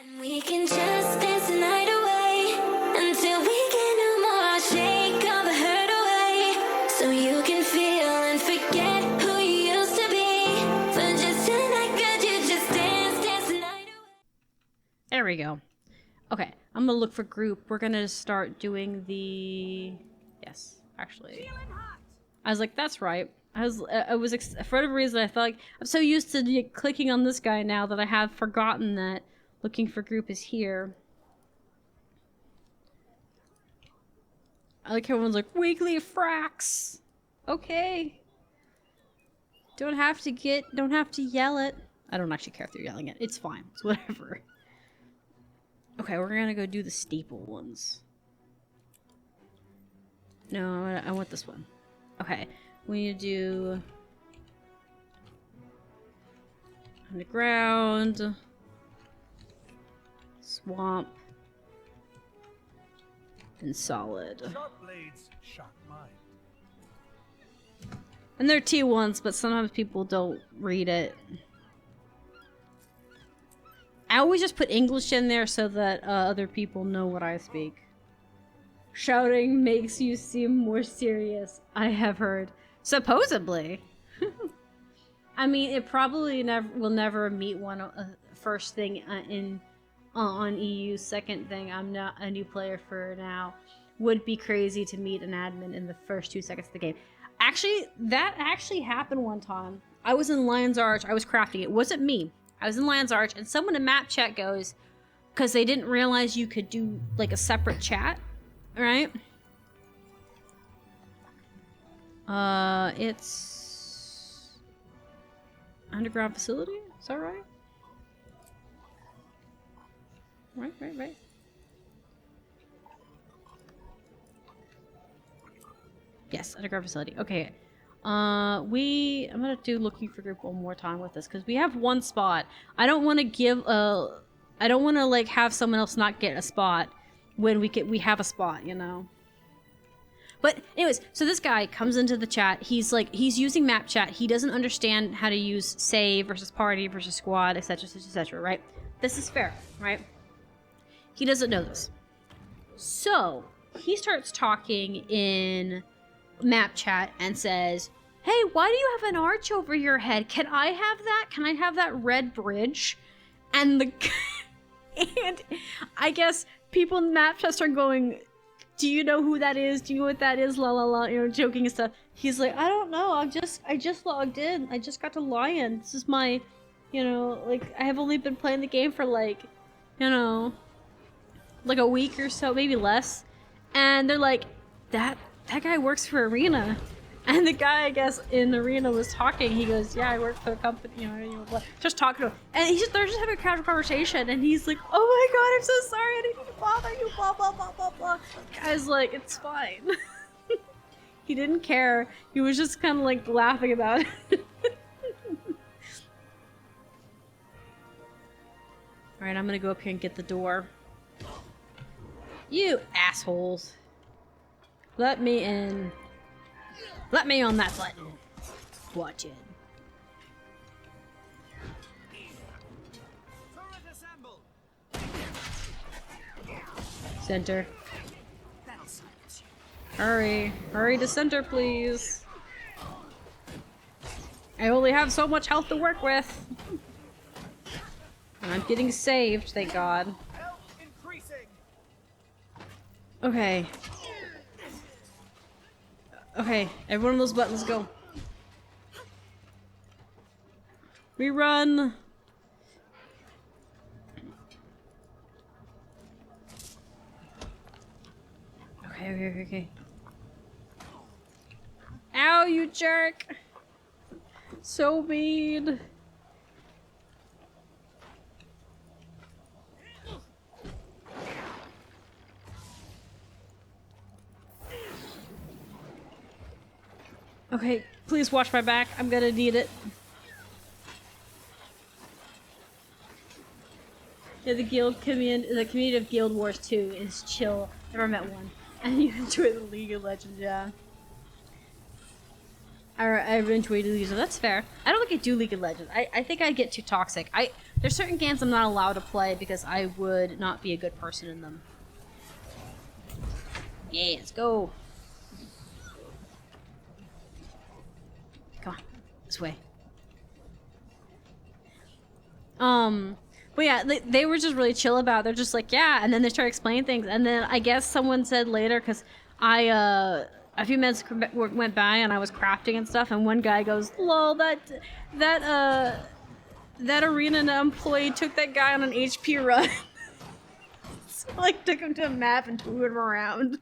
And we can just dance the night away until we get no more. Shake all the hurt away so you can feel and forget who you used to be. For just tonight, could you just dance the night away? There we go. Okay, I'm gonna look for group. We're gonna start doing the... Yes, actually. I was like, that's right. For whatever reason, I felt like I'm so used to clicking on this guy now that I have forgotten that looking for group is here. I like how everyone's like, weekly fracs. Okay. Don't have to yell it. I don't actually care if they're yelling it. It's fine. It's whatever. Okay, we're gonna go do the staple ones. No, I want this one. Okay, we need to do underground, swamp, and solid. Sharp blades, sharp mind. And they're T1s, but sometimes people don't read it. I always just put English in there so that other people know what I speak. Shouting makes you seem more serious, I have heard. Supposedly. I mean, it probably will never meet one first thing on EU. Second thing, I'm not a new player for now. Would be crazy to meet an admin in the first 2 seconds of the game. Actually, that actually happened one time. I was in Lion's Arch. I was crafting. It wasn't me. I was in Lion's Arch, and someone in map chat goes, because they didn't realize you could do like a separate chat, right? It's underground facility. Is that right? Right. Yes, underground facility. Okay. I'm gonna do looking for group one more time with this because we have one spot. I don't want to like have someone else not get a spot when we have a spot, you know. But anyways, so this guy comes into the chat. He's using map chat. He doesn't understand how to use save versus party versus squad, etc., etc., right? This is fair, right? He doesn't know this. So he starts talking in map chat and says, hey, why do you have an arch over your head? Can I have that? Can I have that red bridge? And and I guess people in map chat are going, do you know who that is? Do you know what that is? La la la, you know, joking and stuff. He's like, I don't know. I just logged in. I just got to Lion. This is my, you know, like I have only been playing the game for like, you know, like a week or so, maybe less. And they're like, that guy works for Arena. And the guy, I guess, in Arena was talking. He goes, yeah, I work for the company, you know, blah. Just talking to him. And they're just having a casual conversation. And he's like, oh my god, I'm so sorry. I didn't mean to bother you, blah, blah, blah, blah, blah. The guy's like, it's fine. He didn't care. He was just kind of like laughing about it. Alright, I'm gonna go up here and get the door. You assholes. Let me in. Let me on that button. Watch it. Center. Hurry. Hurry to center, please. I only have so much health to work with. And I'm getting saved, thank God. Okay. Okay, everyone on those buttons, go. We run. Okay. Ow, you jerk! So mean. Okay, please watch my back. I'm gonna need it. Yeah, the community of Guild Wars 2 is chill. Never met one. And you enjoy the League of Legends, yeah. I've enjoyed League of Legends. That's fair. I don't think I do League of Legends. I think I get too toxic. There's certain games I'm not allowed to play because I would not be a good person in them. Yeah, let's go. Come on, this way. But yeah, they were just really chill about it. They're just like, yeah, and then they start explaining things, and then I guess someone said later, because a few minutes went by and I was crafting and stuff, and one guy goes, lol, that arena employee took that guy on an HP run. So, like, took him to a map and toured him around.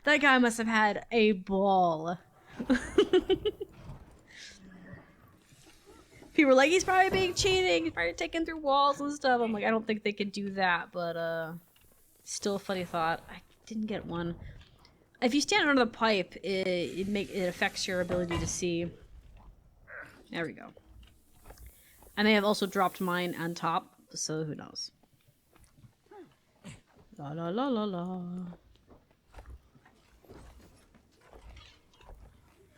That guy must have had a ball. People were like, he's probably being cheating, he's probably taking through walls and stuff. I'm like, I don't think they could do that, but still a funny thought. I didn't get one. If you stand under the pipe, it affects your ability to see. There we go. I may have also dropped mine on top, so who knows. La la la la la.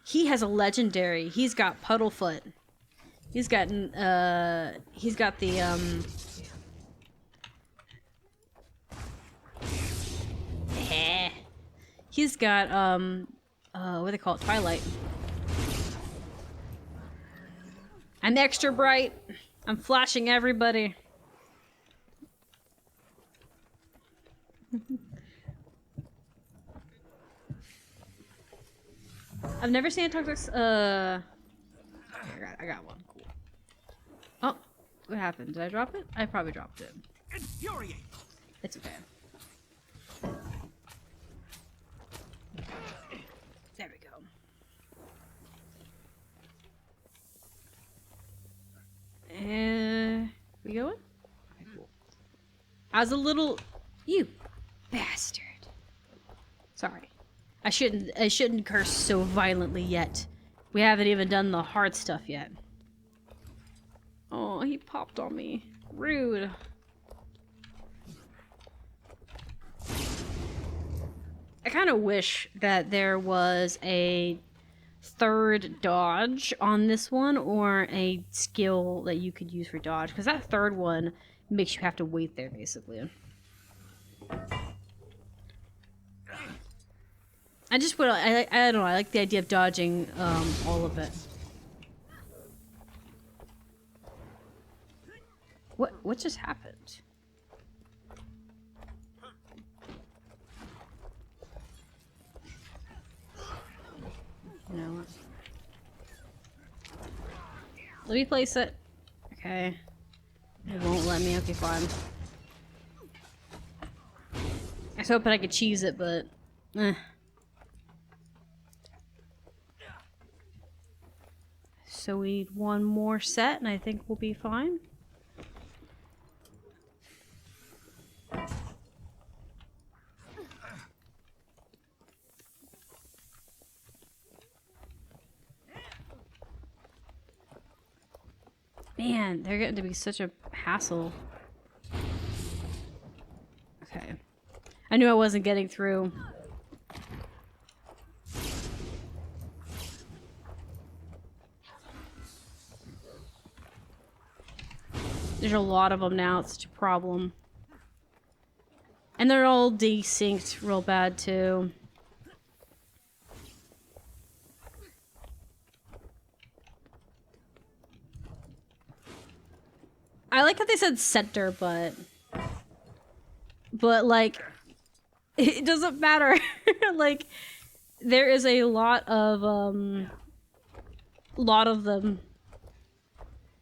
He has a legendary. He's got Puddlefoot. He's got the he's got what do they call it? Twilight. I'm extra bright. I'm flashing everybody. I've never seen a toxic. I got one. Cool. Oh, what happened? Did I drop it? I probably dropped it. Infuriate. It's okay. There we go. We going? Okay, cool. I was a little. You bastard. Sorry. I shouldn't curse so violently yet. We haven't even done the hard stuff yet. Oh, he popped on me. Rude. I kind of wish that there was a third dodge on this one, or a skill that you could use for dodge, because that third one makes you have to wait there, basically. I just would. I don't know. I like the idea of dodging all of it. What just happened? You know what? Let me place it. Okay. It won't let me. Okay, fine. I was hoping I could cheese it, but So we need one more set, and I think we'll be fine. Man, they're getting to be such a hassle. Okay. I knew I wasn't getting through. There's a lot of them now, it's such a problem. And they're all desynced real bad, too. I like how they said center, but like, it doesn't matter. Like, there is a lot of them.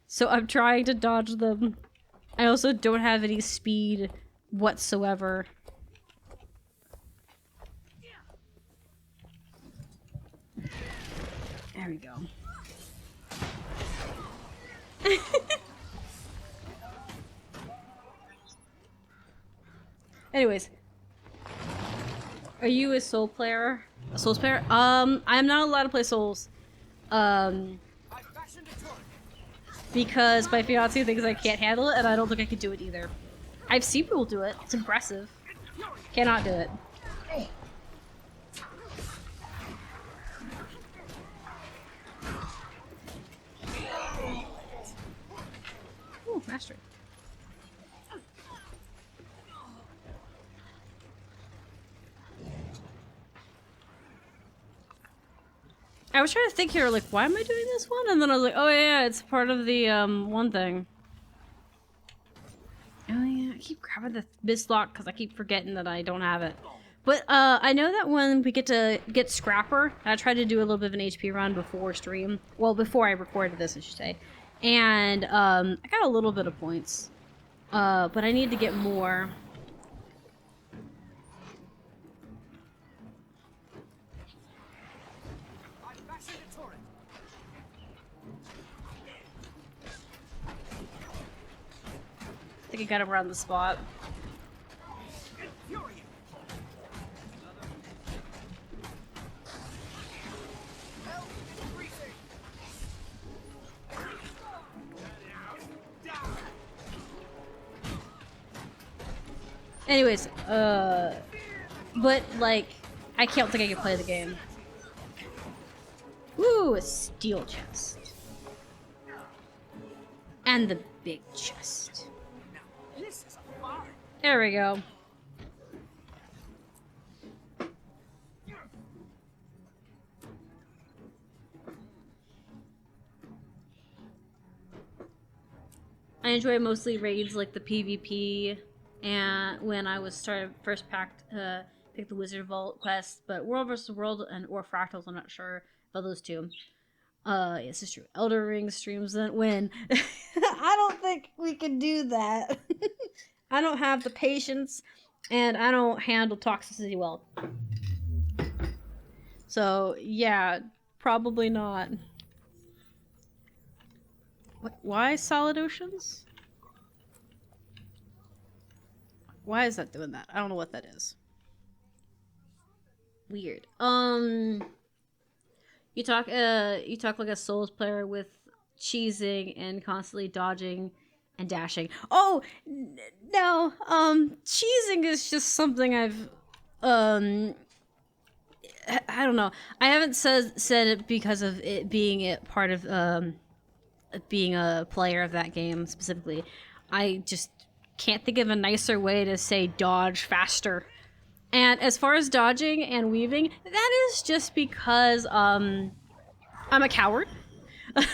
So I'm trying to dodge them. I also don't have any speed whatsoever. There we go. Anyways. Are you a Soul player? A Souls player? I'm not allowed to play Souls. Because my fiance thinks I can't handle it, and I don't think I could do it either. I've seen people do it. It's impressive. Cannot do it. mastery. I was trying to think here, like, why am I doing this one? And then I was like, oh yeah, it's part of the one thing. Oh yeah, I keep grabbing the Mistlock because I keep forgetting that I don't have it. But I know that when we get to get Scrapper, I tried to do a little bit of an HP run before stream. Well, before I recorded this, I should say. And I got a little bit of points. But I need to get more. I think I got him around the spot. Anyways, but like, I can't think I can play the game. Ooh, a steel chest. And the big chest. There we go. I enjoy mostly raids like the PvP, and when I was first picked the Wizard Vault quest, but World vs. World or Fractals, I'm not sure about those two. Yes, it's true. Elder Ring streams didn't win. I don't think we can do that. I don't have the patience, and I don't handle toxicity well. So, yeah, probably not. What, why Solid Oceans? Why is that doing that? I don't know what that is. Weird. You talk like a Souls player with cheesing and constantly dodging and dashing. Oh, no. Cheesing is just something I've, I don't know. I haven't said it because of it being part of, being a player of that game specifically. I just can't think of a nicer way to say dodge faster. And as far as dodging and weaving, that is just because I'm a coward.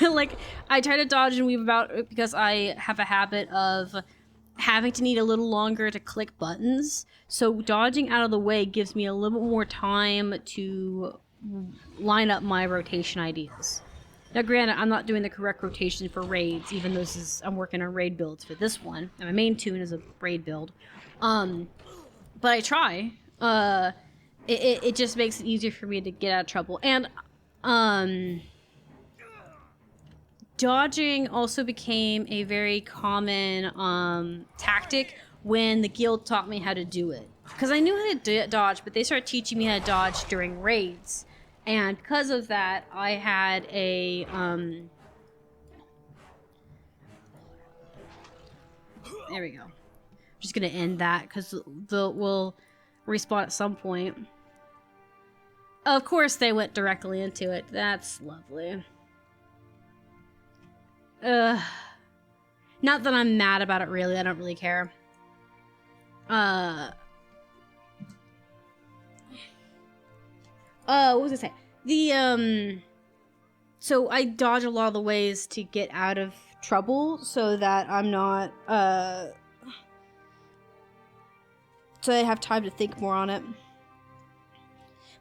Like, I try to dodge and weave about because I have a habit of having to need a little longer to click buttons. So dodging out of the way gives me a little bit more time to line up my rotation ideas. Now, granted, I'm not doing the correct rotation for raids, even though I'm working on raid builds for this one, and my main tune is a raid build. But I try. It just makes it easier for me to get out of trouble. And, dodging also became a very common, tactic when the guild taught me how to do it. Because I knew how to dodge, but they started teaching me how to dodge during raids. And because of that, I had a, there we go. I'm just gonna end that, because we'll respawn at some point. Of course they went directly into it. That's lovely. Not that I'm mad about it, really. I don't really care. What was I say? So I dodge a lot of the ways to get out of trouble so that I'm not, so I have time to think more on it.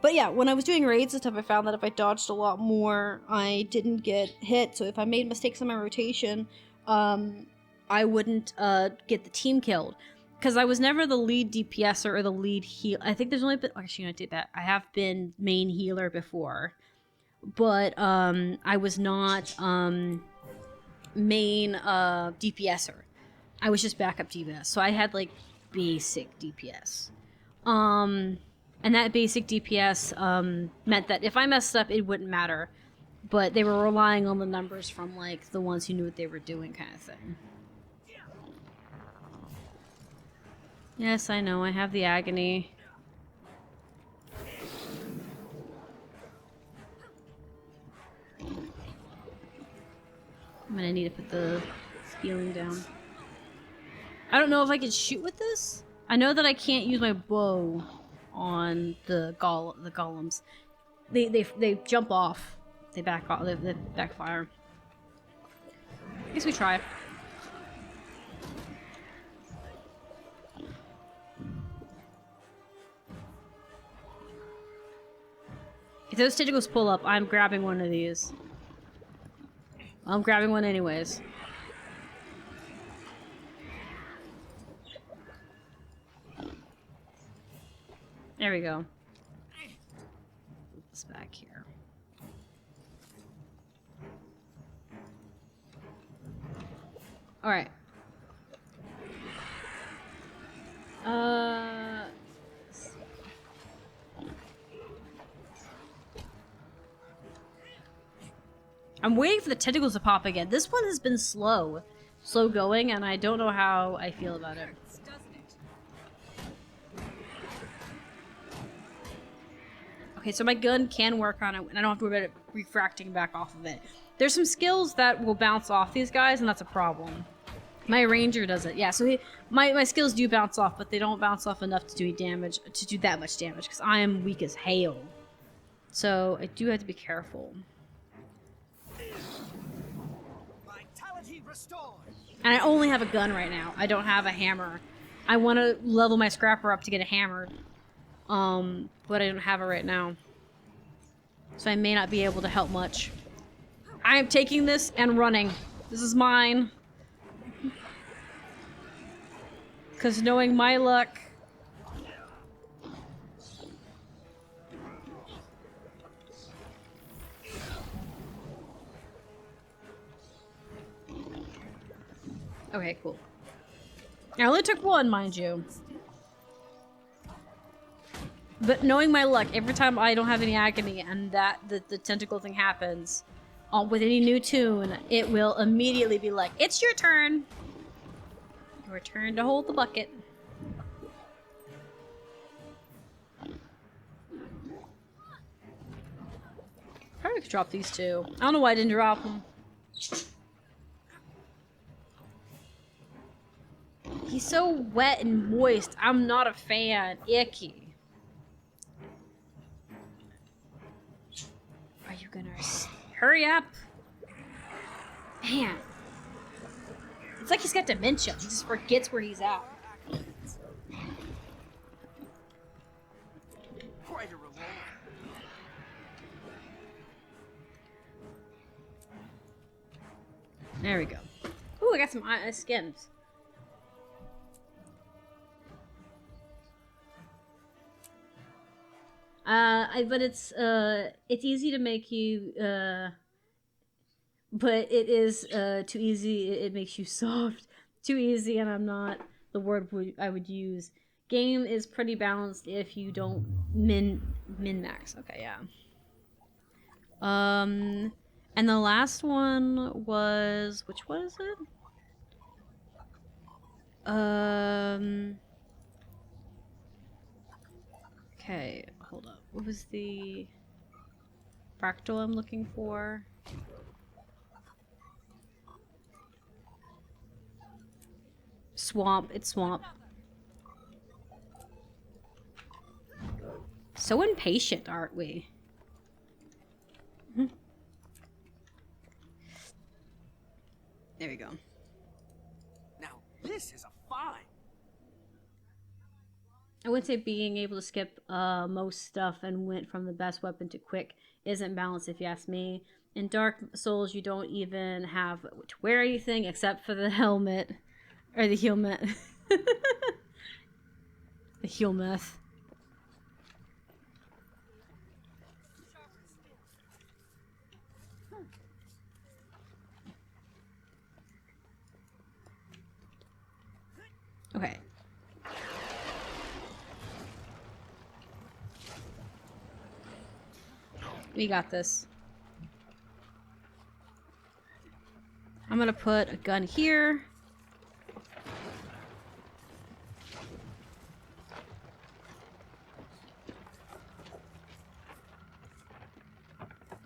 But yeah, when I was doing raids and stuff, I found that if I dodged a lot more, I didn't get hit. So if I made mistakes in my rotation, I wouldn't get the team killed. Because I was never the lead DPSer or the lead heal. I think there's only been... Actually, I did that. I have been main healer before. But I was not main DPSer. I was just backup DPS. So I had, like, basic DPS. And that basic DPS meant that if I messed up, it wouldn't matter. But they were relying on the numbers from, like, the ones who knew what they were doing kind of thing. Yes, I know. I have the agony. I'm gonna need to put the healing down. I don't know if I can shoot with this. I know that I can't use my bow on the golems. They jump off. They back off. They backfire. I guess we try. If those tentacles pull up, I'm grabbing one of these. I'm grabbing one anyways. There we go. Move this back here. Alright. I'm waiting for the tentacles to pop again. This one has been slow going, and I don't know how I feel about it. Okay, so my gun can work on it, and I don't have to worry about it refracting back off of it. There's some skills that will bounce off these guys, and that's a problem. My ranger does it, yeah. So my skills do bounce off, but they don't bounce off enough to do damage, to do that much damage, because I am weak as hail. So I do have to be careful. Vitality restored. And I only have a gun right now. I don't have a hammer. I want to level my scrapper up to get a hammer. But I don't have it right now. So I may not be able to help much. I am taking this and running. This is mine. Because knowing my luck... Okay, cool. I only took one, mind you. But knowing my luck, every time I don't have any agony and that the tentacle thing happens, with any new tune, it will immediately be like, it's your turn! Your turn to hold the bucket. Probably could drop these two. I don't know why I didn't drop them. He's so wet and moist. I'm not a fan. Icky. Are you gonna hurry up? Man. It's like he's got dementia. He just forgets where he's at. Quite a reward. There we go. Ooh, I got some skins. But it's easy to make you, but it is, too easy, it makes you soft. Too easy, and I'm not the word I would use. Game is pretty balanced if you don't min-max. Okay, yeah. And the last one was, which one is it? Okay, hold up. What was the fractal I'm looking for? Swamp. It's swamp. So impatient, aren't we? There we go. Now this is a find. I would say being able to skip most stuff and went from the best weapon to quick isn't balanced if you ask me. In Dark Souls, you don't even have to wear anything except for the helmet. Or the helmet. The helmet. Okay. We got this. I'm gonna put a gun here.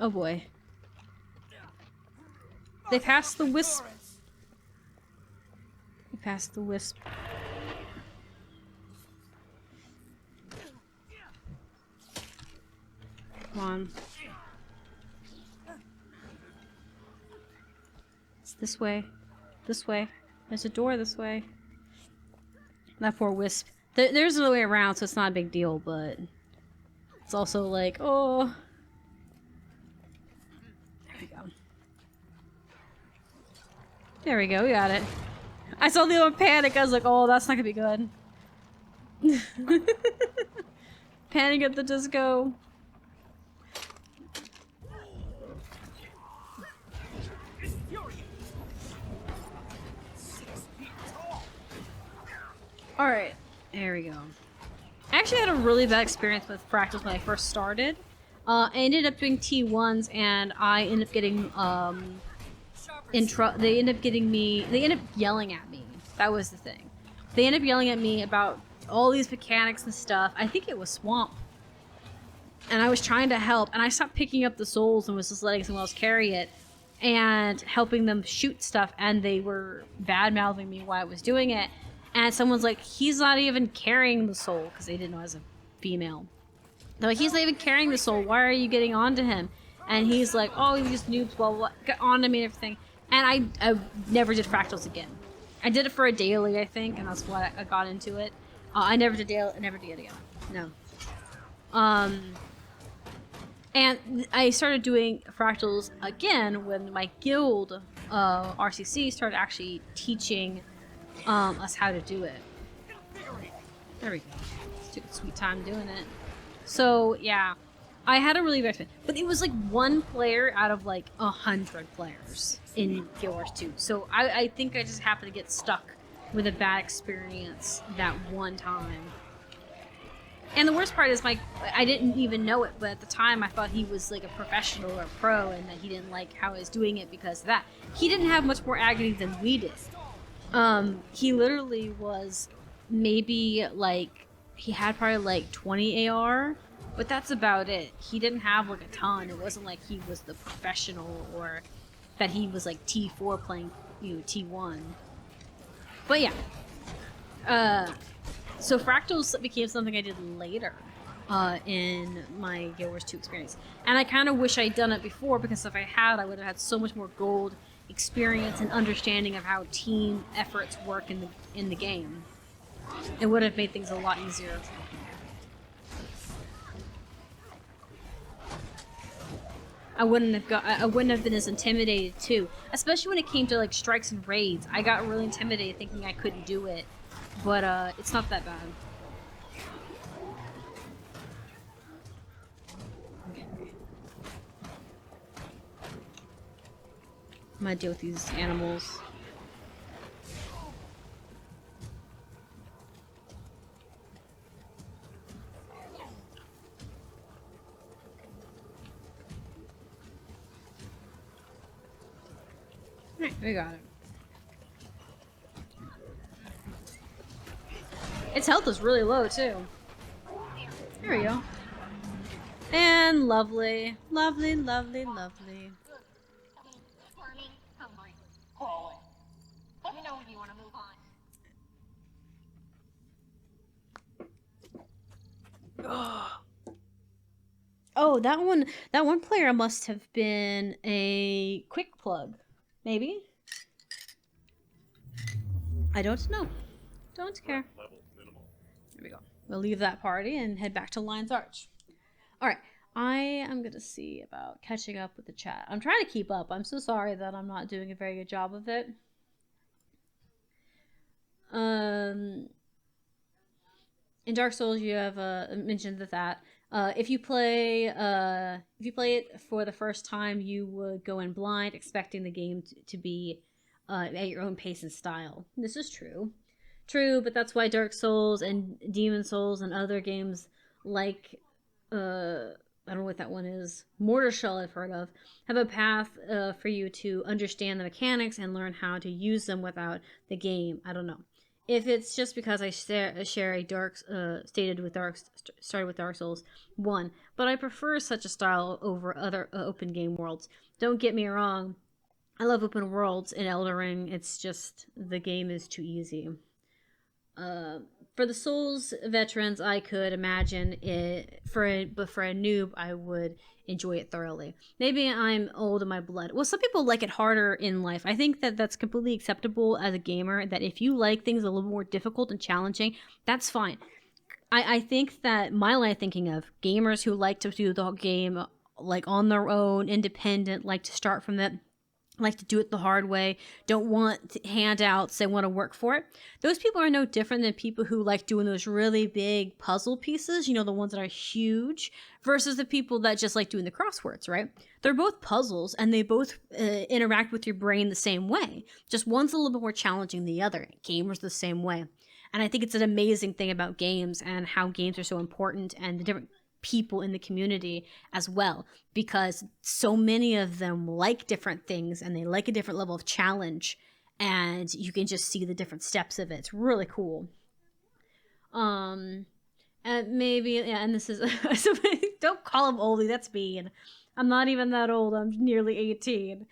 Oh boy. They passed the wisp. They passed the wisp. Come on. It's this way. This way. There's a door this way. That poor wisp. There's no way around, so it's not a big deal, but it's also like, oh. There we go. There we go, we got it. I saw the other panic, I was like, oh, that's not gonna be good. Panic at the disco. Alright, there we go. I actually had a really bad experience with fractals when I first started. I ended up doing T1s and I ended up getting they ended up yelling at me. That was the thing. They ended up yelling at me about all these mechanics and stuff. I think it was Swamp. And I was trying to help, and I stopped picking up the souls and was just letting someone else carry it and helping them shoot stuff, and they were bad-mouthing me while I was doing it. And someone's like, he's not even carrying the soul, because they didn't know I was a female. They're like, he's not even carrying the soul. Why are you getting onto him? And he's like, oh, these noobs, blah, blah, blah. Get onto me and everything. And I never did fractals again. I did it for a daily, I think, and that's why I got into it. I never did daily. I never did it again. No. And I started doing fractals again when my guild, RCC, started actually teaching us how to do it. There we go. Just took a sweet time doing it. So, yeah. I had a really bad experience. But it was like one player out of like 100 players in Guild Wars 2. So I think I just happened to get stuck with a bad experience that one time. And the worst part is I didn't even know it, but at the time I thought he was like a professional or a pro and that he didn't like how I was doing it because of that. He didn't have much more agony than we did. He literally was maybe like, he had probably like 20 AR, but that's about it. He didn't have like a ton. It wasn't like he was the professional or that he was like T4 playing, T1. But yeah. So fractals became something I did later in my Guild Wars 2 experience. And I kind of wish I'd done it before, because if I had, I would have had so much more gold experience and understanding of how team efforts work in the game. It would have made things a lot easier. I wouldn't have been as intimidated too, especially when it came to like strikes and raids. I got really intimidated thinking I couldn't do it, but it's not that bad. Okay. I'm gonna deal with these animals. Alright, we got it. Its health is really low, too. There we go. And lovely. Lovely, lovely, lovely. Let me know when you want to move on. Oh, that one player must have been a quick plug. Maybe? I don't know. Don't care. There we go. We'll leave that party and head back to Lion's Arch. Alright, I am going to see about catching up with the chat. I'm trying to keep up. I'm so sorry that I'm not doing a very good job of it. In Dark Souls, you have mentioned that if you play it for the first time, you would go in blind, expecting the game to be at your own pace and style. This is true, but that's why Dark Souls and Demon Souls and other games like I don't know what that one is, Mortar Shell I've heard of, have a path for you to understand the mechanics and learn how to use them without the game. I don't know. If it's just because I share a started with Dark Souls 1, but I prefer such a style over other open game worlds. Don't get me wrong, I love open worlds in Elden Ring. It's just the game is too easy. For the Souls veterans, I could imagine it. But for a noob, I would enjoy it thoroughly. Maybe I'm old in my blood. Well, some people like it harder in life. I think that that's completely acceptable as a gamer. That if you like things a little more difficult and challenging, that's fine. I think that my line of thinking of gamers who like to do the game like on their own, independent, like to start from that, like to do it the hard way, don't want handouts, they want to work for it. Those people are no different than people who like doing those really big puzzle pieces, you know, the ones that are huge, versus the people that just like doing the crosswords, right? They're both puzzles and they both interact with your brain the same way. Just one's a little bit more challenging than the other. Gamers the same way. And I think it's an amazing thing about games and how games are so important and the different people in the community as well, because so many of them like different things and they like a different level of challenge, and you can just see the different steps of it. It's really cool. And maybe, yeah, and this is don't call him oldie, that's mean. I'm not even that old. I'm nearly 18.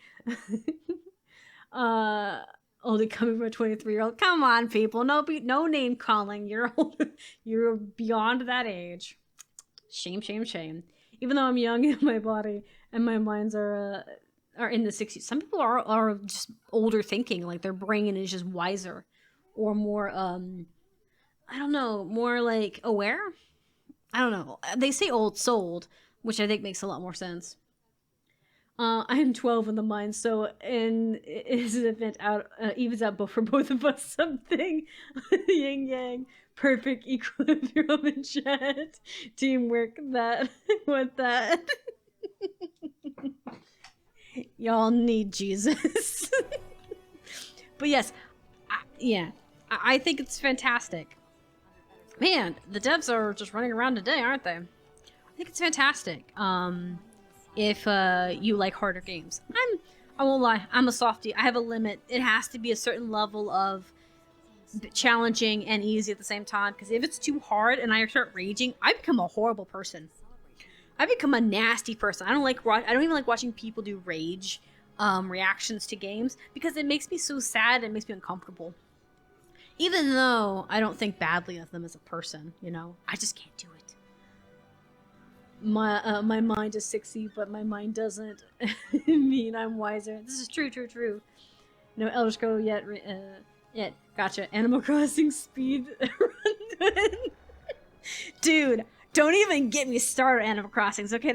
Only coming from a 23-year-old. Come on, people. No name calling. You're old. You're beyond that age. Shame, shame, shame. Even though I'm young in my body and my minds are in the 60s, some people are just older thinking, like their brain is just wiser or more I don't know, more like aware. I don't know. They say old souled, which I think makes a lot more sense. I am 12 in the mind, so in his event out evens out both for both of us something. Yin yang, perfect equilibrium in chat, teamwork. That what that. Y'all need Jesus. But yes, I think it's fantastic. Man, the devs are just running around today, aren't they? I think it's fantastic. If you like harder games. I won't lie, I'm a softie. I have a limit. It has to be a certain level of challenging and easy at the same time, because if it's too hard and I start raging, I become a horrible person. I become a nasty person. I don't even like watching people do rage reactions to games, because it makes me so sad and it makes me uncomfortable. Even though I don't think badly of them as a person, you know, I just can't do it. My mind is 60, but my mind doesn't mean I'm wiser. This is true. No Elder Scrolls yet. Gotcha. Animal Crossing speed run. Dude, don't even get me started on Animal Crossings, okay?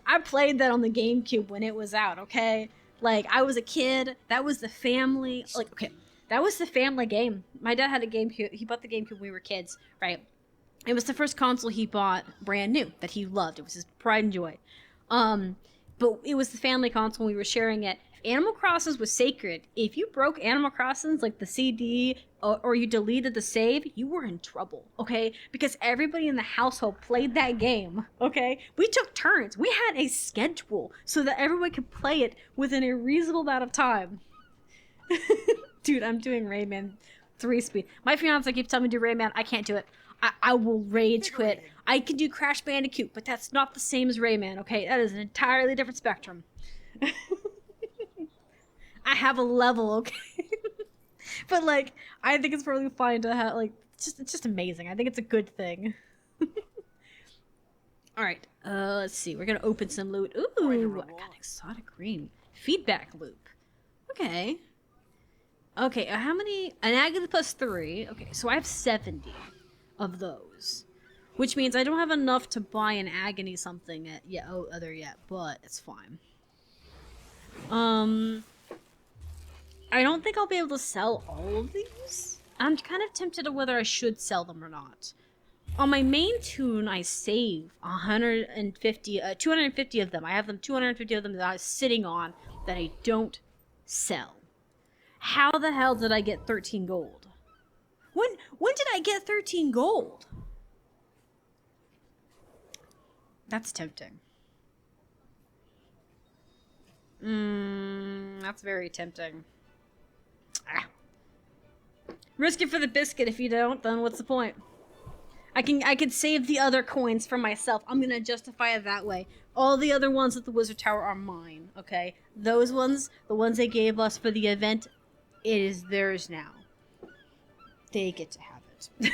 I played that on the GameCube when it was out, okay? Like, I was a kid. That was the family, that was the family game. My dad had a GameCube. He bought the GameCube when we were kids, right? It was the first console he bought brand new that he loved. It was his pride and joy. But it was the family console. We were sharing it. Animal Crossing was sacred. If you broke Animal Crossing, like the CD, or you deleted the save, you were in trouble, okay? Because everybody in the household played that game, okay? We took turns. We had a schedule so that everyone could play it within a reasonable amount of time. Dude, I'm doing Rayman 3 speed. My fiance keeps telling me to do Rayman. I can't do it. I will rage quit. I can do Crash Bandicoot, but that's not the same as Rayman, okay? That is an entirely different spectrum. I have a level, okay? But, like, I think it's probably fine to have, like, it's just amazing. I think it's a good thing. Alright, let's see. We're gonna open some loot. Ooh, I got exotic green. Feedback loop. Okay. Okay, how many? An agony plus 3. Okay, so I have 70 of those. Which means I don't have enough to buy an agony something yet, but it's fine. I don't think I'll be able to sell all of these. I'm kind of tempted on whether I should sell them or not. On my main tune, I save 250 of them. I have 250 of them that I was sitting on that I don't sell. How the hell did I get 13 gold? When did I get 13 gold? That's tempting. That's very tempting. Risk it for the biscuit. If you don't, then what's the point? I can save the other coins for myself. I'm gonna justify it that way. All the other ones at the Wizard Tower are mine, okay? Those ones, the ones they gave us for the event, it is theirs now. They get to have it. out.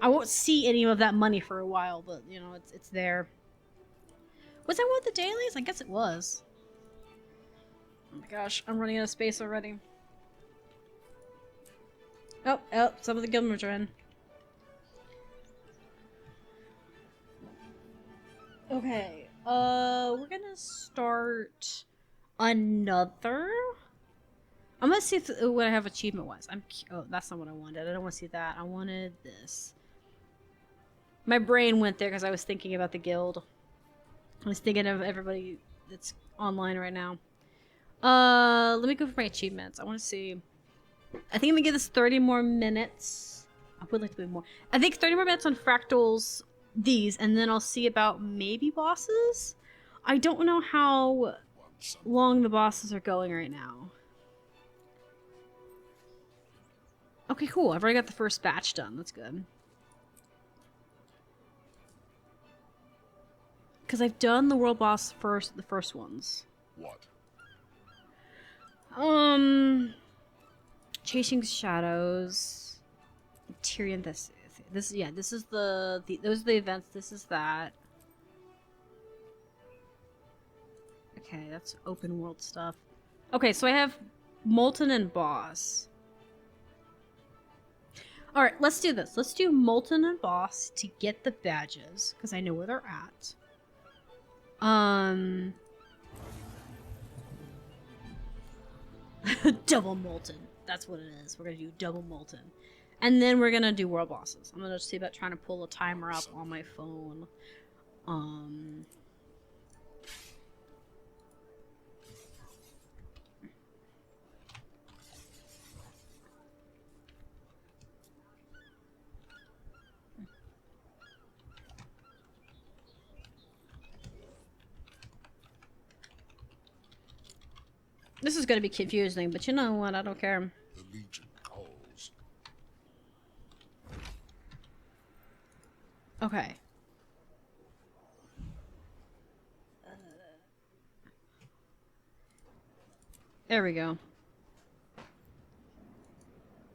I won't see any of that money for a while, but you know, it's there. Was that one of the dailies? I guess it was. Oh my gosh, I'm running out of space already. Oh, some of the guild members are in. Okay, we're gonna start another. I'm gonna see what I have achievement-wise. Oh, that's not what I wanted. I don't want to see that. I wanted this. My brain went there because I was thinking about the guild. I was thinking of everybody that's online right now. Let me go for my achievements. I want to see. I think I'm gonna give this 30 more minutes. I would like to do more. I think 30 more minutes on fractals, these, and then I'll see about maybe bosses. I don't know how long the bosses are going right now. Okay, cool. I've already got the first batch done. That's good. Because I've done the world boss first, the first ones. What? Chasing Shadows. Tyrion, this is the those are the events, this is that. Okay, that's open world stuff. Okay, so I have Molten and Boss. Alright, let's do this. Let's do Molten and Boss to get the badges, because I know where they're at. Double Molten. That's what it is. We're gonna do double Molten. And then we're gonna do world bosses. I'm gonna see about trying to pull a timer up on my phone. This is gonna be confusing, but you know what? I don't care. The Legion calls. Okay. There we go.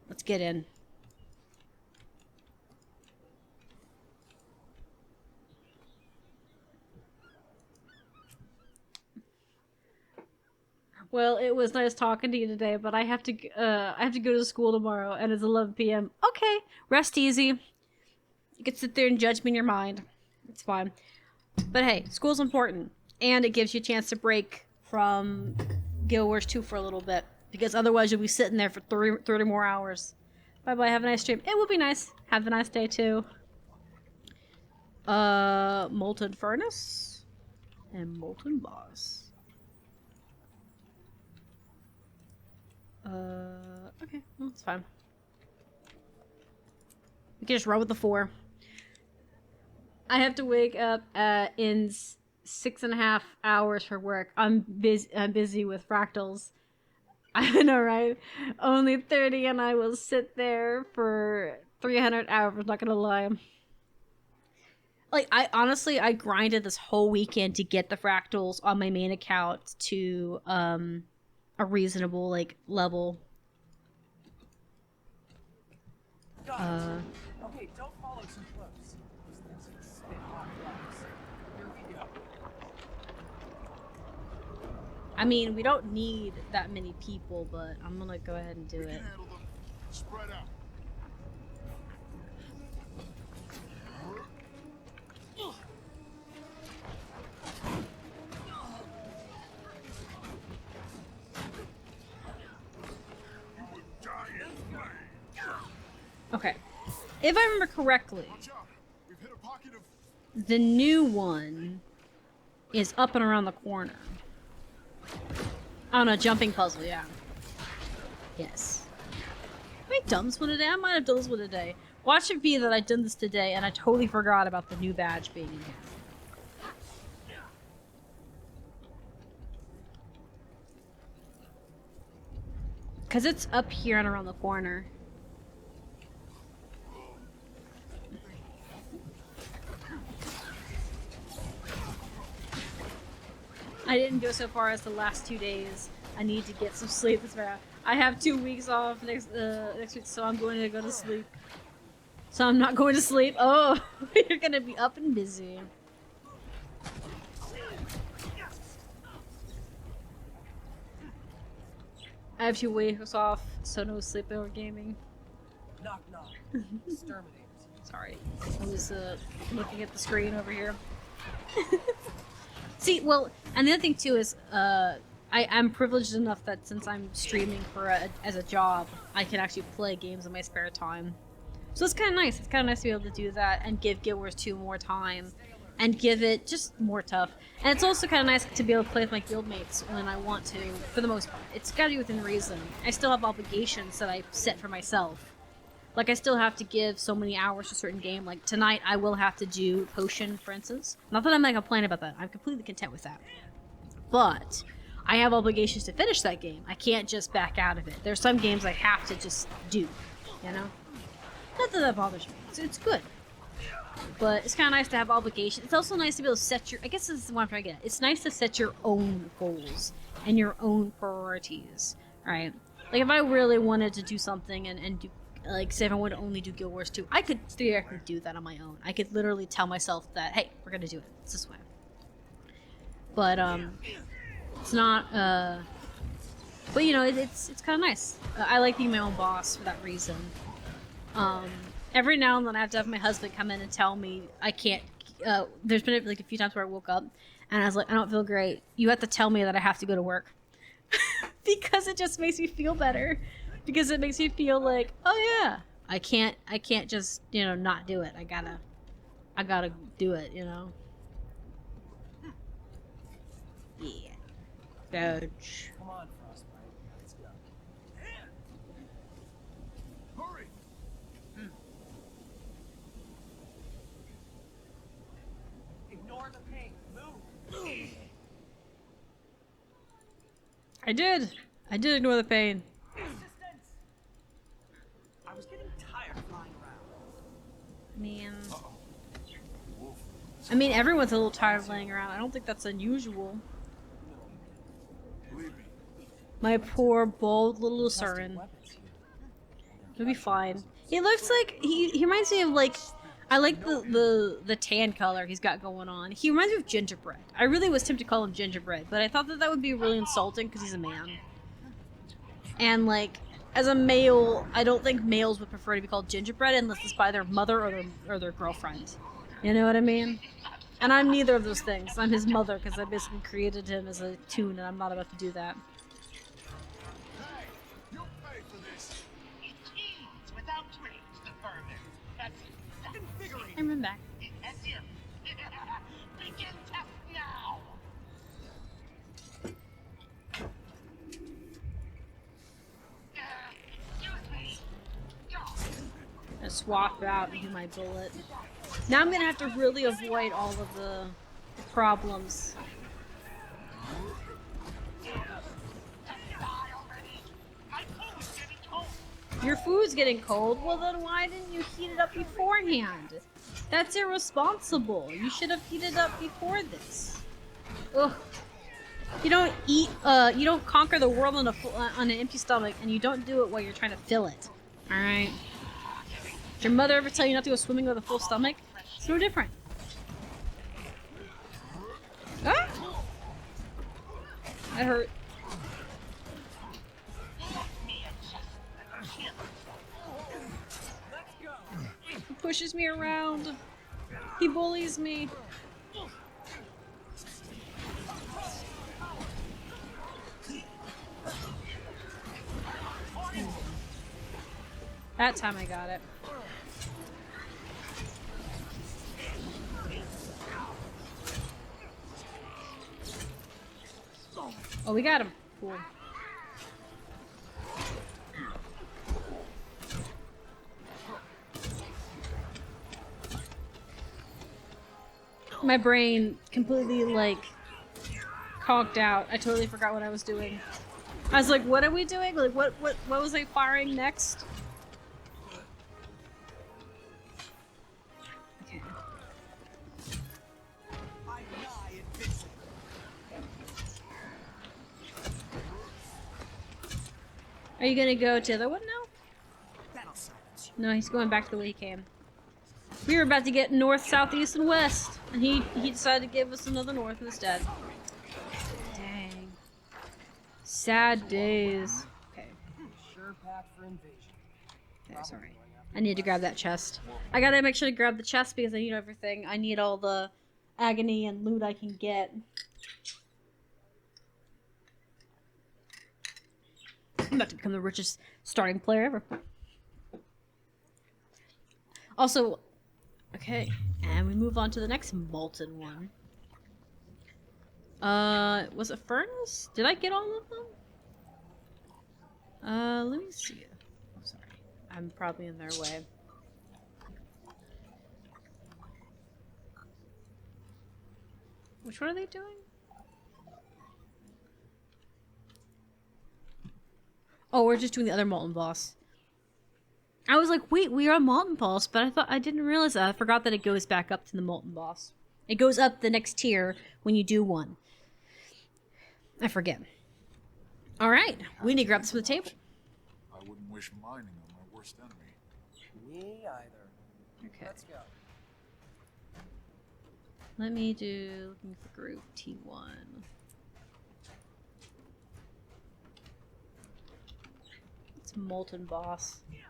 Let's get in. Well, it was nice talking to you today, but I have to go to school tomorrow, and it's 11 p.m. Okay, rest easy. You can sit there and judge me in your mind. It's fine. But hey, school's important, and it gives you a chance to break from Guild Wars 2 for a little bit, because otherwise you'll be sitting there for 30 more hours. Bye-bye, have a nice stream. It will be nice. Have a nice day, too. Molten Furnace and Molten Boss. Okay, well, it's fine. We can just run with the 4. I have to wake up in 6.5 hours for work. I'm busy with fractals. I know, right? Only 30 and I will sit there for 300 hours, not gonna lie. Like, I grinded this whole weekend to get the fractals on my main account to, a reasonable, like, level. Okay, don't follow too close. Those things can spit hot flames. Here we go. I mean, we don't need that many people, but I'm gonna go ahead and do We it. can handle them. Spread out. Okay. If I remember correctly, Watch out. We've hit a pocket of the new one is up and around the corner. Oh no, jumping puzzle, yeah. Yes. Have I done this one today? I might have done this one today. Watch it be that I done this today and I totally forgot about the new badge being in here. Because it's up here and around the corner. I didn't go so far as the last 2 days. I need to get some sleep. That's right. I have 2 weeks off next week, so I'm going to go to sleep. So I'm not going to sleep. Oh, you're gonna be up and busy. I have 2 weeks off, so no sleep or gaming. Knock knock. Exterminators. Sorry, I was looking at the screen over here. See, well, and the other thing too is, I'm privileged enough that since I'm streaming as a job, I can actually play games in my spare time. So it's kind of nice. It's kind of nice to be able to do that and give Guild Wars 2 more time, and give it just more tough. And it's also kind of nice to be able to play with my guildmates when I want to, for the most part. It's got to be within reason. I still have obligations that I set for myself. Like, I still have to give so many hours to a certain game. Like, tonight I will have to do Potion, for instance. Not that I'm not complaining about that. I'm completely content with that. But I have obligations to finish that game. I can't just back out of it. There's some games I have to just do, you know? Not that that bothers me. It's good. But it's kind of nice to have obligations. It's also nice to be able to set your... I guess this is what I'm trying to get at. It's nice to set your own goals and your own priorities, right? Like, if I really wanted to do something and do... Like, say if I wanted to only do Guild Wars 2, I could theoretically do that on my own. I could literally tell myself that, hey, we're gonna do it. It's this way. But, it's not, but, you know, it's kind of nice. I like being my own boss for that reason. Every now and then I have to have my husband come in and tell me I can't, there's been, like, a few times where I woke up and I was like, I don't feel great. You have to tell me that I have to go to work. Because it just makes me feel better. Because it makes me feel like, oh yeah, I can't just, you know, not do it. I gotta do it, you know? Yeah. Dodge. Come on, Frostbite. Let's go. Hurry! Ignore the pain. Move. I did ignore the pain. Resistance. I was getting tired flying around. Man. I mean, everyone's a little tired of laying around. I don't think that's unusual. Believe me, My poor, bald little Plastic Lucerne. weapons here. He'll be fine. He looks like, he reminds me of, like, I like the tan color he's got going on. He reminds me of Gingerbread. I really was tempted to call him Gingerbread, but I thought that would be really insulting because he's a man. And, like, as a male, I don't think males would prefer to be called Gingerbread unless it's by their mother or their girlfriend. You know what I mean? And I'm neither of those things. I'm his mother because I basically created him as a toon, and I'm not about to do that. hey, you'll pay for this. Cheese without twigs to burn it. That's invigorating. I'm back. That's it. Begin test now. Excuse me. I swap out and do my bullet. Now I'm gonna have to really avoid all of the problems. Die already. My food is getting cold. Your food's getting cold? Well, then why didn't you heat it up beforehand? That's irresponsible. You should have heated up before this. Ugh. You don't eat, you don't conquer the world on an empty stomach, and you don't do it while you're trying to fill it. Alright? Did your mother ever tell you not to go swimming with a full stomach? It's no different. Ah! That hurt. Let's go. He pushes me around. He bullies me. That time I got it. Oh, we got him. Cool. My brain completely, like, conked out. I totally forgot what I was doing. I was like, what are we doing? Like, what was I firing next? Okay. I lie invincible. Are you gonna go to the other one now? That'll silence you. No, he's going back to the way he came. We were about to get north, south, east, and west, and he decided to give us another north instead. Dang. Sad days. Okay. Sure path for invasion. Okay, sorry. I need to grab that chest. I gotta make sure to grab the chest because I need everything. I need all the agony and loot I can get. I'm about to become the richest starting player ever. Also, okay, and we move on to the next molten one. Was it furnace? Did I get all of them? Let me see. Oh, sorry. I'm probably in their way. Which one are they doing? Oh, we're just doing the other molten boss. I was like, wait, we are molten boss, but I didn't realize that. I forgot that it goes back up to the molten boss. It goes up the next tier when you do one. I forget. All right, we need to grab this from the table. I wouldn't wish mining on my worst enemy. Me either. Okay. Let's go. Let me do looking for group T1. It's molten boss. Here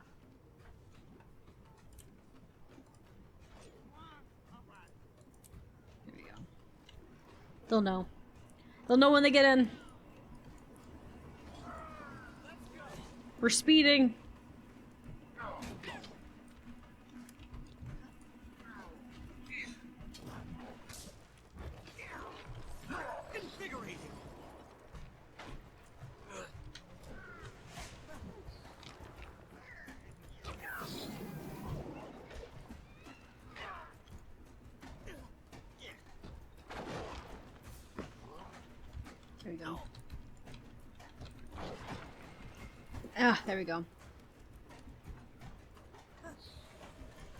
we go. They'll know. They'll know when they get in. We're speeding. Invigorating. There we go. Ah, there we go.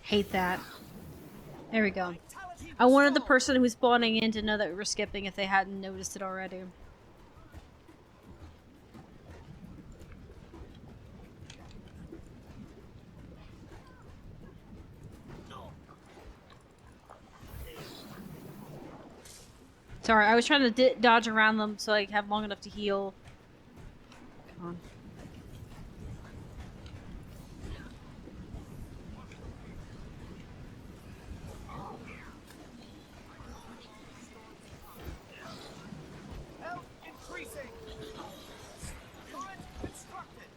Hate that. There we go. I wanted the person who's spawning in to know that we were skipping if they hadn't noticed it already. Sorry, I was trying to dodge around them so I have long enough to heal. Come on. Health increasing. Current constructed.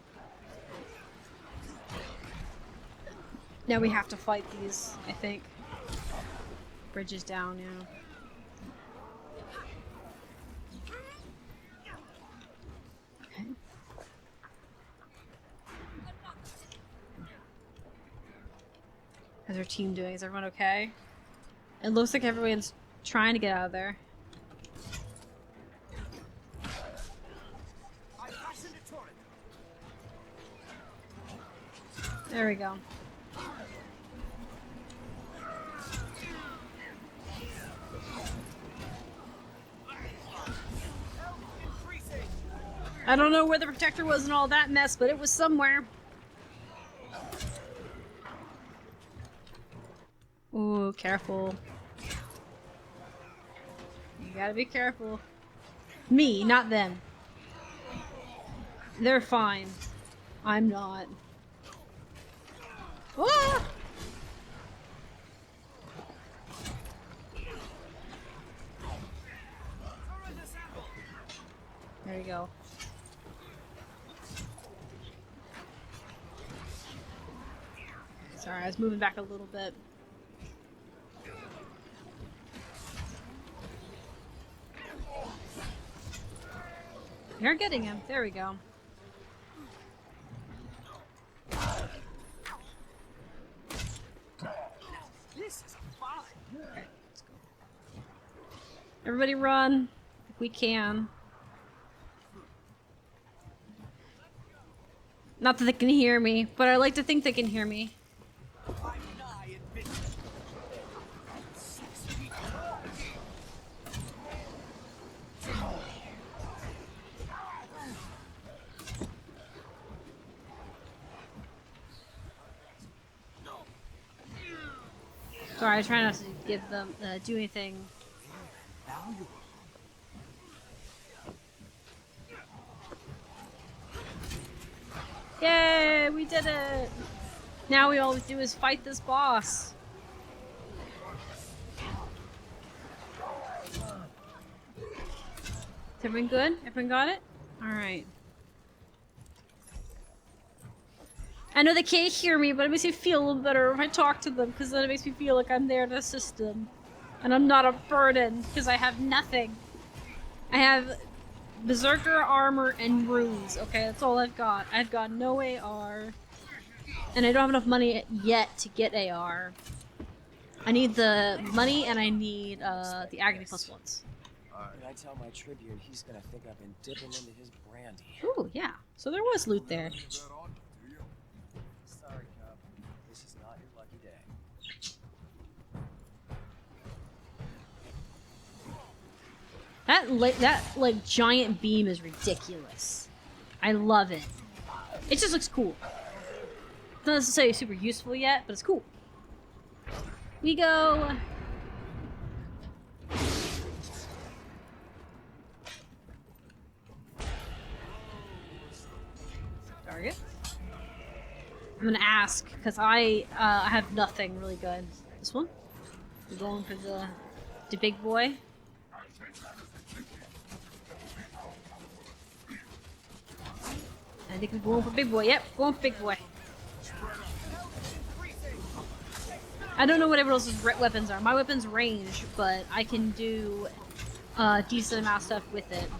Now we have to fight these, I think. Bridges down, yeah. Okay. How's our team doing? Is everyone okay? It looks like everyone's trying to get out of there. I fastened a turret. There we go. Health increasing. I don't know where the protector was and all that mess, but it was somewhere. Ooh, careful. You gotta be careful. Me, not them. They're fine. I'm not. Ah! There you go. Sorry, I was moving back a little bit. You're getting him. There we go. This is fine. Okay, let's go. Everybody run if we can. Not that they can hear me, but I like to think they can hear me. I'm nigh invincible. 6 feet. Sorry, I try not to give them do anything. Valuable. Yay, we did it! Now we all we do is fight this boss. Is everyone good? Everyone got it? Alright. I know they can't hear me, but it makes me feel a little better if I talk to them, because then it makes me feel like I'm there to assist them. And I'm not a burden, because I have nothing. I have Berserker armor and runes, okay? That's all I've got. I've got no AR. And I don't have enough money yet to get AR. I need the money and I need the Agony plus ones. When I tell my Tribune, he's gonna think I've been dipping into his brandy. Ooh, yeah. So there was loot there. Leave that on you, do you? Sorry, Cub. This is not your lucky day. That like giant beam is ridiculous. I love it. It just looks cool. It's not necessarily super useful yet, but it's cool. We go. Target. I'm gonna ask because I have nothing really good. This one. We're going for the big boy. I think we're going for big boy. Yep, going for big boy. I don't know what everyone else's weapons are. My weapon's range, but I can do a decent amount of stuff with it.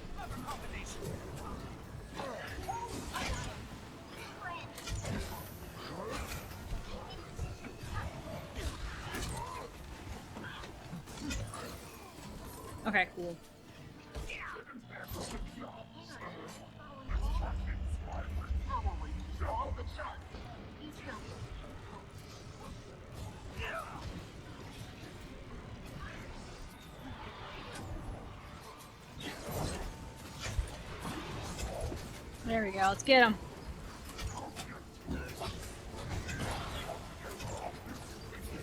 Okay, cool. There we go, let's get him.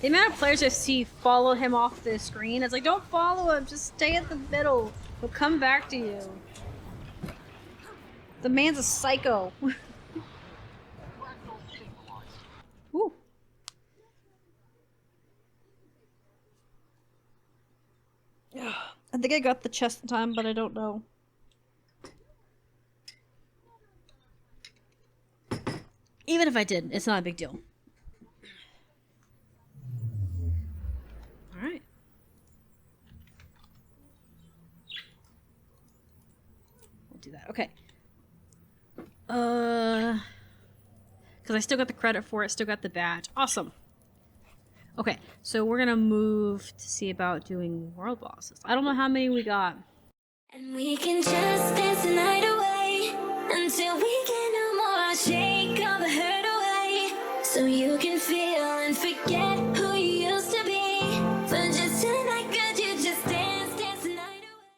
The amount of players I see follow him off the screen, it's like, don't follow him, just stay at the middle. He'll come back to you. The man's a psycho. Woo. I think I got the chest in time, but I don't know. Even if I did, it's not a big deal. Alright. We'll do that. Okay. Because I still got the credit for it, still got the badge. Awesome. Okay, so we're gonna move to see about doing world bosses. I don't know how many we got. And we can just dance the night away until we get no more. I'll shake all the hurt away so you can feel and forget.